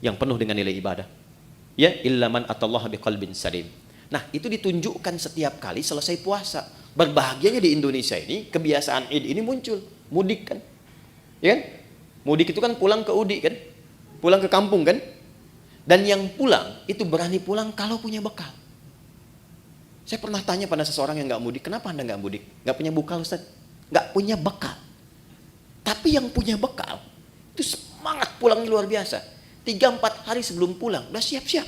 yang penuh dengan nilai ibadah. Ya, illa man atallaha biqalbin salim. Nah, itu ditunjukkan setiap kali selesai puasa. Berbahagianya di Indonesia ini, kebiasaan Id ini muncul, mudik kan? Ya kan? Mudik itu kan pulang ke Udi kan? Pulang ke kampung kan? Dan yang pulang itu berani pulang kalau punya bekal. Saya pernah tanya pada seseorang yang nggak mudik, kenapa Anda nggak mudik? Nggak punya bekal, Ustaz? Nggak punya bekal. Tapi yang punya bekal itu semangat pulangnya luar biasa. 3-4 hari sebelum pulang udah siap-siap.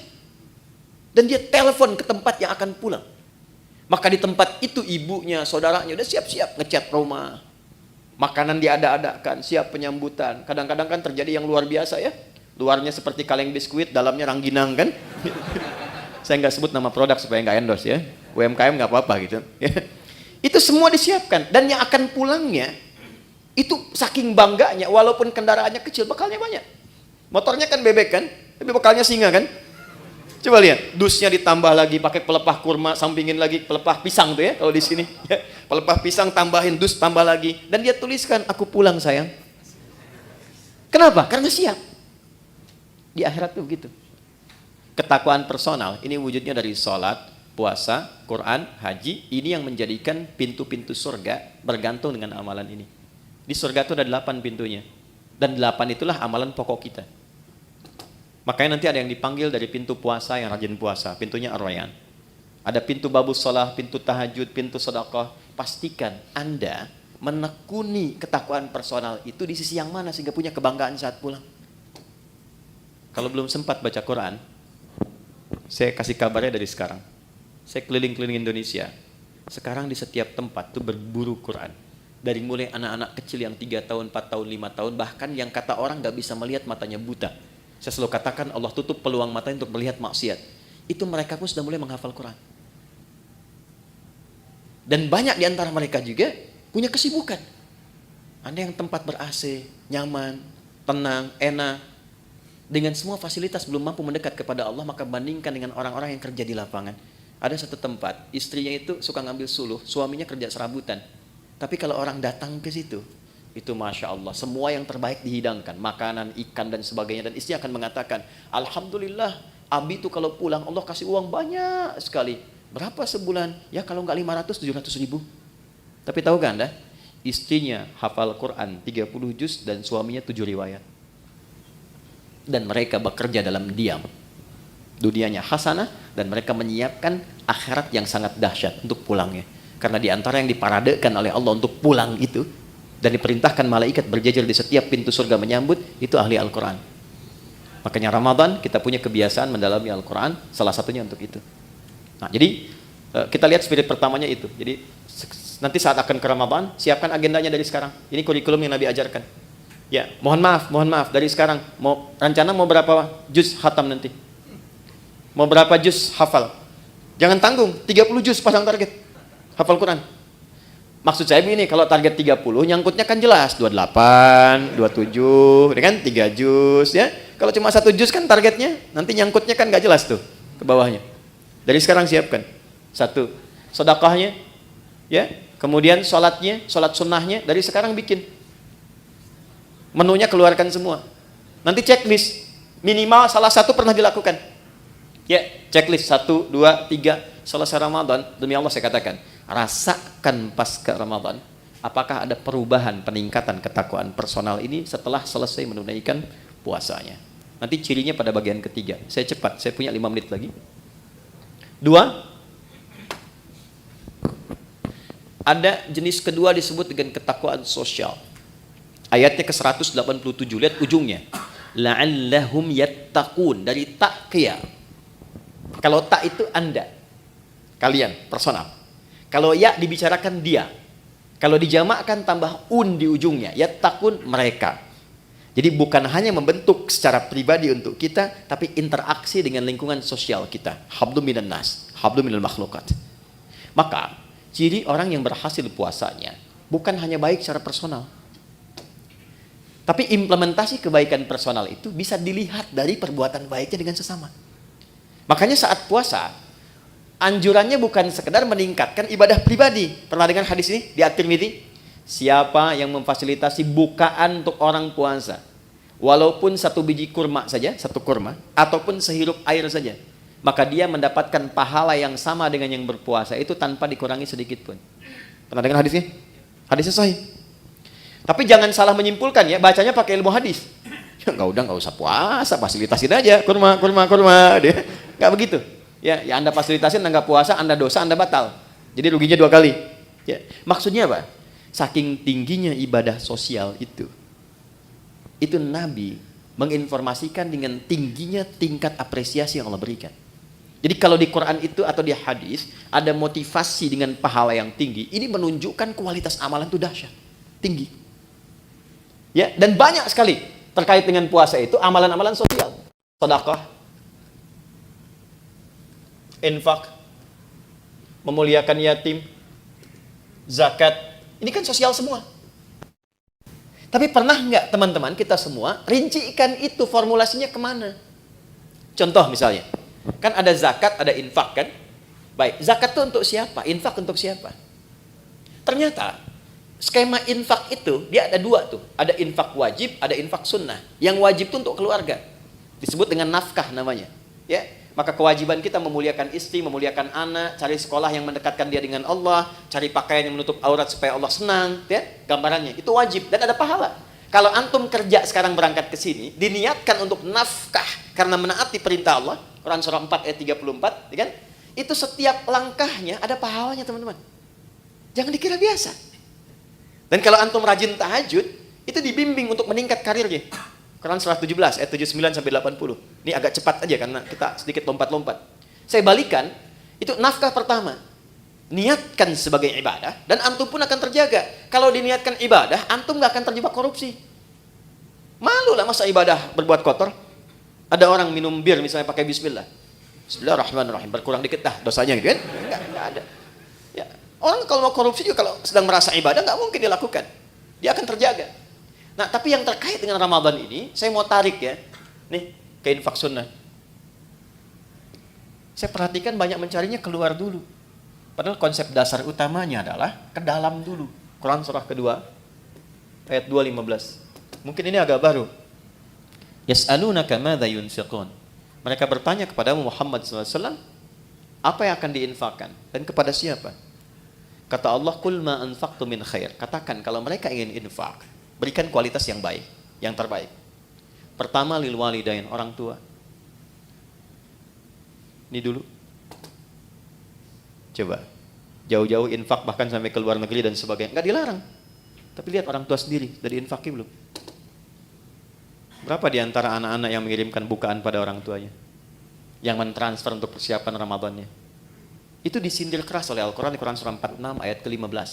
Dan dia telepon ke tempat yang akan pulang. Maka di tempat itu ibunya, saudaranya udah siap-siap ngecat rumah. Makanan diada-adakan, siap penyambutan. Kadang-kadang kan terjadi yang luar biasa ya. Luarnya seperti kaleng biskuit, dalamnya rangginang kan. Saya nggak sebut nama produk supaya nggak endorse ya. UMKM nggak apa-apa gitu. Itu semua disiapkan. Dan yang akan pulangnya Itu saking bangganya, walaupun kendaraannya kecil, bekalnya banyak. Motornya kan bebek kan, tapi bekalnya singa kan. Coba lihat, dusnya ditambah lagi pakai pelepah kurma, sampingin lagi pelepah pisang tuh ya kalau di sini. Ya, pelepah pisang tambahin dus, tambah lagi, dan dia tuliskan, aku pulang sayang. Kenapa? Karena siap. Di akhirat tuh begitu. Ketakwaan personal ini wujudnya dari sholat, puasa, Quran, haji. Ini yang menjadikan pintu-pintu surga bergantung dengan amalan ini. Di surga itu ada 8 pintunya, dan 8 itulah amalan pokok kita. Makanya nanti ada yang dipanggil dari pintu puasa yang rajin puasa, pintunya Ar-Rayyan. Ada pintu babus sholah, pintu tahajud, pintu sedekah. Pastikan Anda menekuni ketakwaan personal itu di sisi yang mana sehingga punya kebanggaan saat pulang. Kalau belum sempat baca Quran, saya kasih kabarnya dari sekarang. Saya keliling-keliling Indonesia. Sekarang di setiap tempat tuh berburu Quran. Dari mulai anak-anak kecil yang 3 tahun, 4 tahun, 5 tahun, bahkan yang kata orang gak bisa melihat, matanya buta. Saya selalu katakan Allah tutup peluang matanya untuk melihat maksiat. Itu mereka pun sudah mulai menghafal Quran. Dan banyak di antara mereka juga punya kesibukan. Anda yang tempat ber-AC, nyaman, tenang, enak, dengan semua fasilitas belum mampu mendekat kepada Allah, maka bandingkan dengan orang-orang yang kerja di lapangan. Ada satu tempat, istrinya itu suka ngambil suluh, suaminya kerja serabutan. Tapi kalau orang datang ke situ, itu Masya Allah, semua yang terbaik dihidangkan, makanan, ikan, dan sebagainya. Dan istri akan mengatakan, Alhamdulillah, Abi itu kalau pulang, Allah kasih uang banyak sekali. Berapa sebulan? Ya kalau nggak 500, 700 ribu. Tapi tahu kan Anda, istrinya hafal Quran 30 juz dan suaminya 7 riwayat. Dan mereka bekerja dalam diam. Dunianya hasanah, dan mereka menyiapkan akhirat yang sangat dahsyat untuk pulangnya. Karena di antara yang diparadekan oleh Allah untuk pulang itu, dan diperintahkan malaikat berjajar di setiap pintu surga menyambut, itu ahli Al-Quran. Makanya Ramadan kita punya kebiasaan mendalami Al-Quran, salah satunya untuk itu. Nah, jadi kita lihat spirit pertamanya itu. Jadi nanti saat akan ke Ramadan, siapkan agendanya dari sekarang. Ini kurikulum yang Nabi ajarkan. Ya, mohon maaf dari sekarang. Rencana mau berapa juz khatam nanti? Mau berapa juz hafal? Jangan tanggung, 30 juz pasang target hafal Quran. Maksud saya begini, kalau target 30, nyangkutnya kan jelas, 28, 27, kan 3 juz ya. Kalau cuma 1 juz kan targetnya, nanti nyangkutnya kan nggak jelas tuh ke bawahnya. Dari sekarang siapkan. 1, sedekahnya, ya. Kemudian sholatnya, sholat sunnahnya, dari sekarang bikin. Menunya keluarkan semua. Nanti checklist, minimal salah satu pernah dilakukan. Ya, checklist 1, 2, 3, selesai Ramadan, demi Allah saya katakan, rasakan pasca Ramadan, apakah ada perubahan, peningkatan ketakwaan personal ini setelah selesai menunaikan puasanya. Nanti cirinya pada bagian ketiga. Saya cepat, saya punya 5 menit lagi. 2, ada jenis kedua disebut dengan ketakwaan sosial. Ayatnya ke 187, lihat ujungnya. La'allahum yattaqun, dari taqiyah. Kalau tak itu Anda, kalian, personal. Kalau ya dibicarakan dia. Kalau dijamakkan tambah di ujungnya, yattaqun, mereka. Jadi bukan hanya membentuk secara pribadi untuk kita, tapi interaksi dengan lingkungan sosial kita. Hablum minan nas, hablum minal makhlukat. Maka ciri orang yang berhasil puasanya bukan hanya baik secara personal, tapi implementasi kebaikan personal itu bisa dilihat dari perbuatan baiknya dengan sesama. Makanya saat puasa, anjurannya bukan sekedar meningkatkan ibadah pribadi. Pernah dengar hadis ini di At-Tirmidzi? Siapa yang memfasilitasi bukaan untuk orang puasa, walaupun 1 biji kurma saja, 1 kurma, ataupun sehirup air saja, maka dia mendapatkan pahala yang sama dengan yang berpuasa itu tanpa dikurangi sedikit pun. Pernah dengar hadisnya? Hadisnya sahih. Tapi jangan salah menyimpulkan ya, bacanya pakai ilmu hadis. Ya nggak usah puasa, fasilitasin aja kurma. Dia nggak begitu. Ya Anda fasilitasin, Anda nggak puasa, Anda dosa, Anda batal. Jadi ruginya 2 kali. Ya, maksudnya apa? Saking tingginya ibadah sosial itu Nabi menginformasikan dengan tingginya tingkat apresiasi yang Allah berikan. Jadi kalau di Quran itu atau di hadis ada motivasi dengan pahala yang tinggi, ini menunjukkan kualitas amalan itu dahsyat, tinggi. Ya, dan banyak sekali terkait dengan puasa itu amalan-amalan sosial, sedekah, infak, memuliakan yatim, zakat. Ini kan sosial semua. Tapi pernah nggak teman-teman kita semua rincikan itu formulasinya kemana? Contoh misalnya, kan ada zakat, ada infak kan? Baik, zakat itu untuk siapa? Infak untuk siapa? Ternyata skema infak itu dia ada dua tuh. Ada infak wajib, ada infak sunnah. Yang wajib itu untuk keluarga. Disebut dengan nafkah namanya. Ya, maka kewajiban kita memuliakan istri, memuliakan anak, cari sekolah yang mendekatkan dia dengan Allah, cari pakaian yang menutup aurat supaya Allah senang, ya, gambarannya. Itu wajib dan ada pahala. Kalau antum kerja sekarang berangkat ke sini, diniatkan untuk nafkah karena menaati perintah Allah, Quran surah 4 ayat 34, ya kan? Itu setiap langkahnya ada pahalanya, teman-teman. Jangan dikira biasa. Dan kalau antum rajin tahajud, itu dibimbing untuk meningkat karirnya. Quran surah 17 ayat 79 sampai 80. Ini agak cepat aja karena kita sedikit lompat-lompat. Saya balikan, itu nafkah pertama. Niatkan sebagai ibadah dan antum pun akan terjaga. Kalau diniatkan ibadah, antum gak akan terjebak korupsi. Malu lah masa ibadah berbuat kotor. Ada orang minum bir misalnya pakai bismillah. Bismillahirrahmanirrahim. Berkurang dikit dah dosanya gitu kan? Enggak ada. Ya. Orang kalau mau korupsi juga kalau sedang merasa ibadah gak mungkin dilakukan. Dia akan terjaga. Nah, tapi yang terkait dengan Ramadan ini, saya mau tarik ya. Nih, ke infak sunnah. Saya perhatikan banyak mencarinya keluar dulu. Padahal konsep dasar utamanya adalah ke dalam dulu. Quran surah kedua, ayat 2:15. Mungkin ini agak baru. Yas'alunaka madza yunfiqun. Mereka bertanya kepada Muhammad SAW, apa yang akan diinfakkan? Dan kepada siapa? Kata Allah, Qul ma anfaqtu min khair. Katakan kalau mereka ingin infak, berikan kualitas yang baik, yang terbaik. Pertama, lil walidain, orang tua. Ini dulu. Coba. Jauh-jauh infak bahkan sampai ke luar negeri dan sebagainya. Enggak dilarang. Tapi lihat orang tua sendiri, dari infaknya belum? Berapa di antara anak-anak yang mengirimkan bukaan pada orang tuanya? Yang mentransfer untuk persiapan Ramadannya? Itu disindir keras oleh Al-Quran di Quran surah 46 ayat ke-15.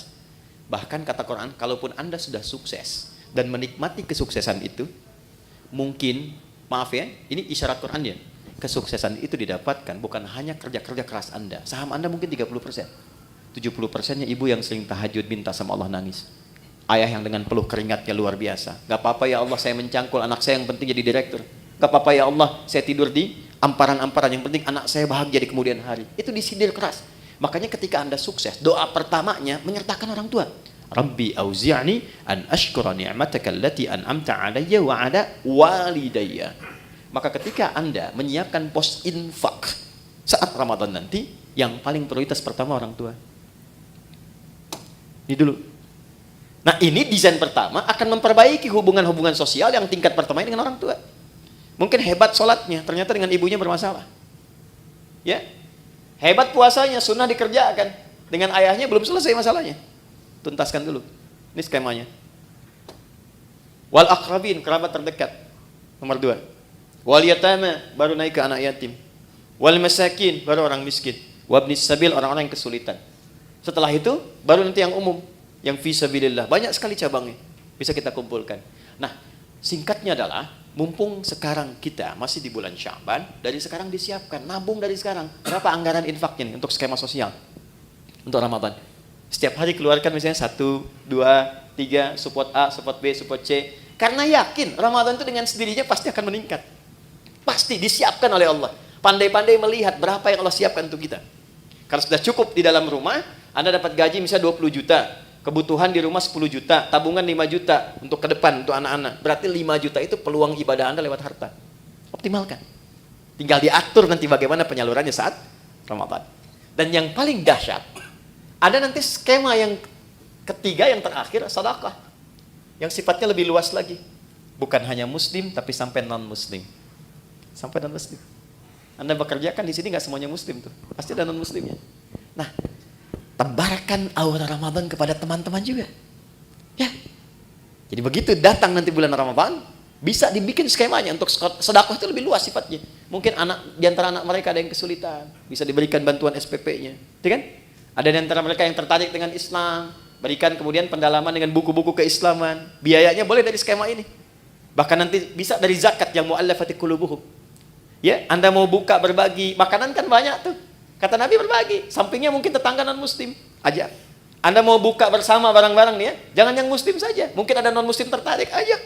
Bahkan kata Quran, kalaupun Anda sudah sukses dan menikmati kesuksesan itu, mungkin, maaf ya, ini isyarat Quran ya, kesuksesan itu didapatkan bukan hanya kerja-kerja keras Anda. Saham Anda mungkin 30%. 70%-nya ibu yang sering tahajud minta sama Allah nangis. Ayah yang dengan peluh keringatnya luar biasa. Gak apa-apa ya Allah saya mencangkul anak saya yang penting jadi direktur. Gak apa-apa ya Allah saya tidur di amparan-amparan yang penting anak saya bahagia di kemudian hari. Itu disindir keras. Makanya ketika Anda sukses, doa pertamanya menyertakan orang tua. Rabbi auzi'ni an ashkura ni'mataka allati an'amta 'alayya wa 'ala walidayya. Maka ketika Anda menyiapkan pos infak saat Ramadan nanti, yang paling prioritas pertama orang tua. Ini dulu. Nah, ini desain pertama akan memperbaiki hubungan-hubungan sosial yang tingkat pertama dengan orang tua. Mungkin hebat sholatnya, ternyata dengan ibunya bermasalah. Ya, hebat puasanya, sunnah dikerjakan. Dengan ayahnya belum selesai masalahnya. Tuntaskan dulu. Ini skemanya. Wal aqrabin, kerabat terdekat. Nomor 2. Wal yatama, baru naik ke anak yatim. Wal masakin, baru orang miskin. Wabnis sabil, orang-orang yang kesulitan. Setelah itu, baru nanti yang umum. Yang fisabilillah. Banyak sekali cabangnya. Bisa kita kumpulkan. Nah, singkatnya adalah, mumpung sekarang kita masih di bulan Sya'ban, dari sekarang disiapkan, nabung dari sekarang. Berapa anggaran infaknya nih untuk skema sosial? Untuk Ramadan. Setiap hari keluarkan misalnya 1, 2, 3, support A, support B, support C. Karena yakin Ramadan itu dengan sendirinya pasti akan meningkat. Pasti disiapkan oleh Allah. Pandai-pandai melihat berapa yang Allah siapkan untuk kita. Kalau sudah cukup di dalam rumah, Anda dapat gaji misalnya 20 juta. Kebutuhan di rumah 10 juta, tabungan 5 juta untuk ke depan, untuk anak-anak. Berarti 5 juta itu peluang ibadah Anda lewat harta. Optimalkan. Tinggal diatur nanti bagaimana penyalurannya saat Ramadan. Dan yang paling dahsyat, ada nanti skema yang ketiga, yang terakhir, sedekah. Yang sifatnya lebih luas lagi. Bukan hanya muslim, tapi sampai non-muslim. Sampai non-muslim. Anda bekerja kan di sini nggak semuanya muslim tuh. Pasti ada non-muslimnya. Nah, tebarkan aura Ramadan kepada teman-teman juga. Ya. Jadi begitu datang nanti bulan Ramadan, bisa dibikin skemanya untuk sedekah itu lebih luas sifatnya. Mungkin di antara anak mereka ada yang kesulitan, bisa diberikan bantuan SPP-nya. Gitu kan? Ada di antara mereka yang tertarik dengan Islam, berikan kemudian pendalaman dengan buku-buku keislaman. Biayanya boleh dari skema ini. Bahkan nanti bisa dari zakat yang mu'allafati qulubuhum. Ya, Anda mau buka berbagi, makanan kan banyak tuh. Kata Nabi berbagi, sampingnya mungkin tetangga non muslim, ajak. Anda mau buka bersama bareng-bareng nih ya, jangan yang muslim saja. Mungkin ada non-muslim tertarik, aja.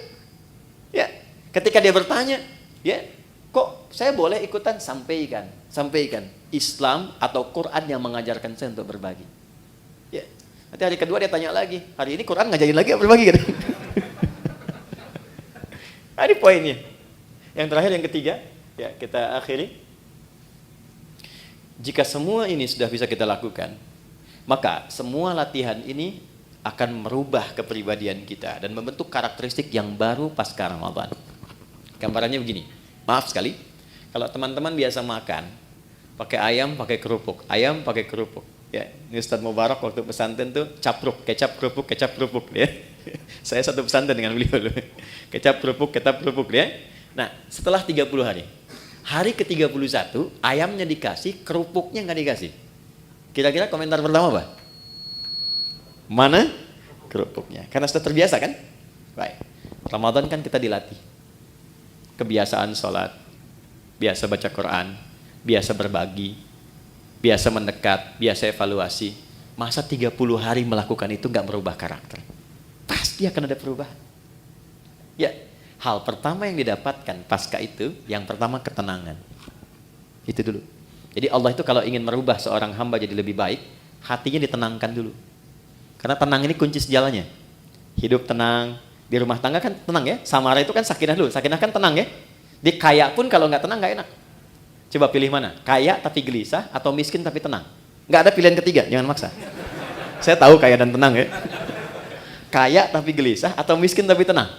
Ya, ketika dia bertanya, ya, kok saya boleh ikutan? Sampaikan. Islam atau Quran yang mengajarkan saya untuk berbagi. Ya. Nanti hari kedua dia tanya lagi, hari ini Quran ngajarin lagi apa berbagi? Ini poinnya. Yang terakhir, yang ketiga, ya kita akhiri. Jika semua ini sudah bisa kita lakukan, maka semua latihan ini akan merubah kepribadian kita dan membentuk karakteristik yang baru pasca Ramadan. Gambarannya begini, maaf sekali, kalau teman-teman biasa makan, pakai ayam, pakai kerupuk, Ya, ini Ustaz Mubarak waktu pesantren tuh capruk, kecap kerupuk, ya. Saya satu pesantren dengan beliau loh. Kecap kerupuk, ya. Nah, setelah 30 hari, hari ke-31 ayamnya dikasih, kerupuknya nggak dikasih. Kira-kira komentar pertama apa? Mana kerupuknya? Karena sudah terbiasa kan? Baik. Ramadan kan kita dilatih. Kebiasaan sholat, biasa baca Quran, biasa berbagi, biasa mendekat, biasa evaluasi. Masa 30 hari melakukan itu nggak merubah karakter? Pasti akan ada perubahan. Ya, hal pertama yang didapatkan pasca itu, yang pertama ketenangan. Itu dulu. Jadi Allah itu kalau ingin merubah seorang hamba jadi lebih baik, hatinya ditenangkan dulu. Karena tenang ini kunci sejalannya. Hidup tenang, di rumah tangga kan tenang ya. Samara itu kan sakinah dulu, sakinah kan tenang ya. Di kaya pun kalau nggak tenang nggak enak. Coba pilih mana? Kaya tapi gelisah atau miskin tapi tenang? Nggak ada pilihan ketiga, jangan maksa. Saya tahu kaya dan tenang ya. Kaya tapi gelisah atau miskin tapi tenang?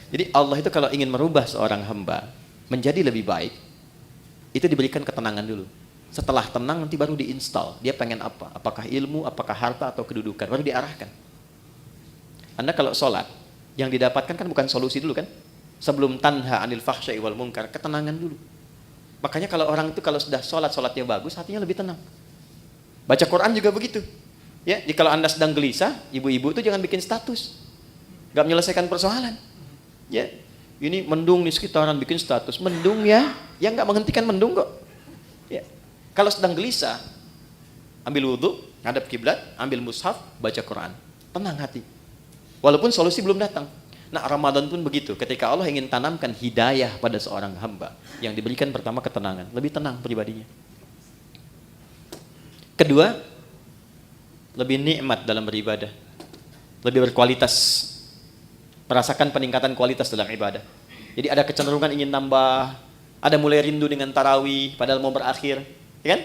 Jadi Allah itu kalau ingin merubah seorang hamba menjadi lebih baik, itu diberikan ketenangan dulu. Setelah tenang nanti baru diinstal. Dia pengen apa? Apakah ilmu, apakah harta atau kedudukan? Baru diarahkan. Anda kalau sholat, yang didapatkan kan bukan solusi dulu kan? Sebelum tanha anil fahsya'i wal munkar, ketenangan dulu. Makanya kalau orang itu kalau sudah sholatnya bagus, hatinya lebih tenang. Baca Quran juga begitu. Ya, jadi kalau Anda sedang gelisah, ibu-ibu itu jangan bikin status. Gak menyelesaikan persoalan. Ya, ini mendung di sekitaran bikin status. Mendung ya, yang gak menghentikan mendung kok. Ya. Kalau sedang gelisah, ambil wudhu, ngadap kiblat, ambil mushaf, baca Quran. Tenang hati. Walaupun solusi belum datang. Nah, Ramadan pun begitu. Ketika Allah ingin tanamkan hidayah pada seorang hamba, yang diberikan pertama ketenangan, lebih tenang pribadinya. Kedua, lebih nikmat dalam beribadah, lebih berkualitas, merasakan peningkatan kualitas dalam ibadah. Jadi ada kecenderungan ingin tambah, ada mulai rindu dengan tarawih, padahal mau berakhir, ya kan?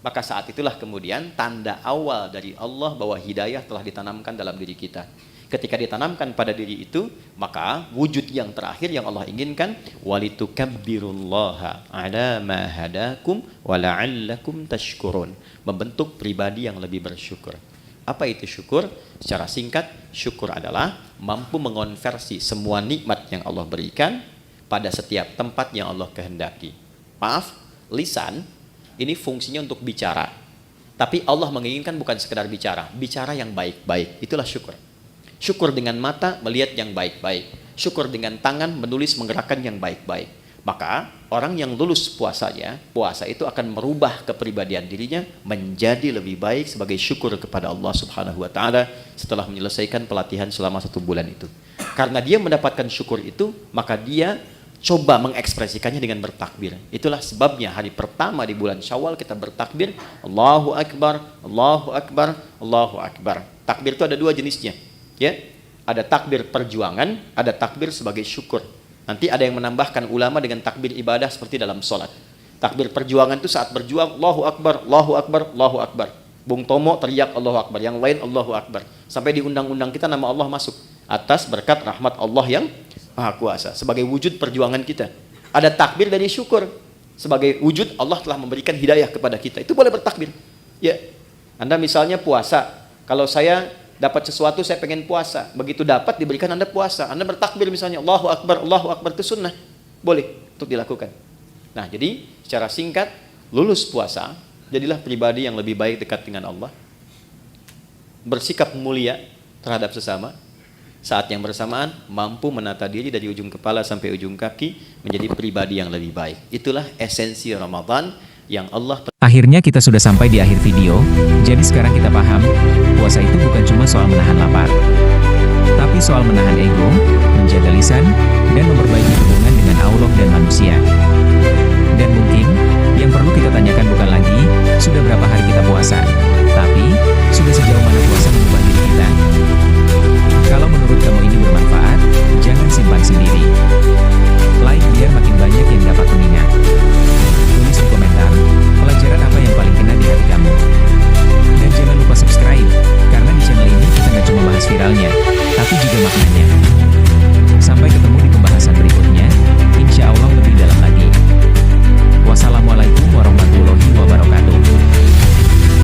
Maka saat itulah kemudian tanda awal dari Allah bahwa hidayah telah ditanamkan dalam diri kita. Ketika ditanamkan pada diri itu, maka wujud yang terakhir yang Allah inginkan, walitukabbirullaha ala ma hadakum wa la'allakum tashkurun, membentuk pribadi yang lebih bersyukur. Apa itu syukur? Secara singkat, syukur adalah mampu mengonversi semua nikmat yang Allah berikan pada setiap tempat yang Allah kehendaki. Maaf, lisan ini fungsinya untuk bicara. Tapi Allah menginginkan bukan sekedar bicara, bicara yang baik-baik. Itulah syukur. Syukur dengan mata melihat yang baik-baik. Syukur dengan tangan menulis menggerakkan yang baik-baik. Maka orang yang lulus puasanya, puasa itu akan merubah kepribadian dirinya menjadi lebih baik sebagai syukur kepada Allah Subhanahu wa taala setelah menyelesaikan pelatihan selama 1 bulan itu. Karena dia mendapatkan syukur itu, maka dia coba mengekspresikannya dengan bertakbir. Itulah sebabnya hari pertama di bulan Syawal kita bertakbir, Allahu Akbar, Allahu Akbar, Allahu Akbar. Takbir itu ada 2 jenisnya. Ya, ada takbir perjuangan, ada takbir sebagai syukur. Nanti ada yang menambahkan ulama dengan takbir ibadah seperti dalam sholat. Takbir perjuangan itu saat berjuang, Allahu Akbar, Allahu Akbar, Allahu Akbar. Bung Tomo teriak Allahu Akbar, yang lain Allahu Akbar. Sampai di undang-undang kita nama Allah masuk. Atas berkat rahmat Allah yang Maha Kuasa. Sebagai wujud perjuangan kita. Ada takbir dari syukur. Sebagai wujud Allah telah memberikan hidayah kepada kita. Itu boleh bertakbir. Ya, Anda misalnya puasa. Kalau saya dapat sesuatu, saya pengen puasa. Begitu dapat, diberikan Anda puasa. Anda bertakbir misalnya, Allahu Akbar, itu sunnah. Boleh untuk dilakukan. Nah, jadi secara singkat, lulus puasa, jadilah pribadi yang lebih baik dekat dengan Allah. Bersikap mulia terhadap sesama. Saat yang bersamaan, mampu menata diri dari ujung kepala sampai ujung kaki, menjadi pribadi yang lebih baik. Itulah esensi Ramadan. yang Allah Akhirnya kita sudah sampai di akhir video, jadi sekarang kita paham, puasa itu bukan cuma soal menahan lapar, tapi soal menahan ego, menjaga lisan, dan memperbaiki hubungan dengan Allah dan manusia. Dan mungkin, yang perlu kita tanyakan bukan lagi, sudah berapa hari kita puasa, tapi, sudah sejauh mana puasa mengubah diri kita.